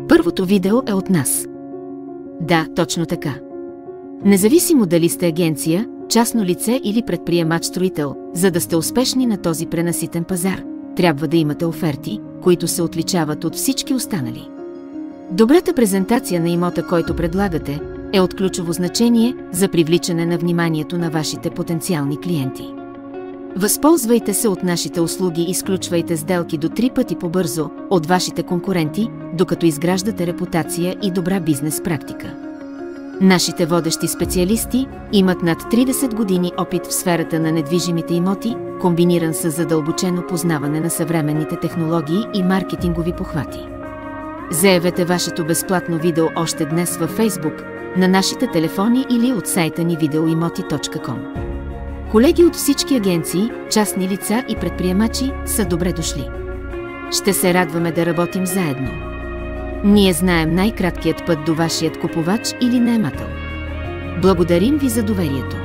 Първото видео е от нас. Да, точно така. Независимо дали сте агенция, частно лице или предприемач-строител, за да сте успешни на този пренаситен пазар, трябва да имате оферти, които се отличават от всички останали. Добрата презентация на имота, който предлагате, е от ключово значение за привличане на вниманието на вашите потенциални клиенти. Възползвайте се от нашите услуги и сключвайте сделки до 3 пъти по-бързо от вашите конкуренти, докато изграждате репутация и добра бизнес практика. Нашите водещи специалисти имат над 30 години опит в сферата на недвижимите имоти, комбиниран с задълбочено познаване на съвременните технологии и маркетингови похвати. Заявете вашето безплатно видео още днес във Facebook, на нашите телефони или от сайта ни videoimoti.com. Колеги от всички агенции, частни лица и предприемачи са добре дошли. Ще се радваме да работим заедно. Ние знаем най-краткият път до вашият купувач или наемател. Благодарим ви за доверието.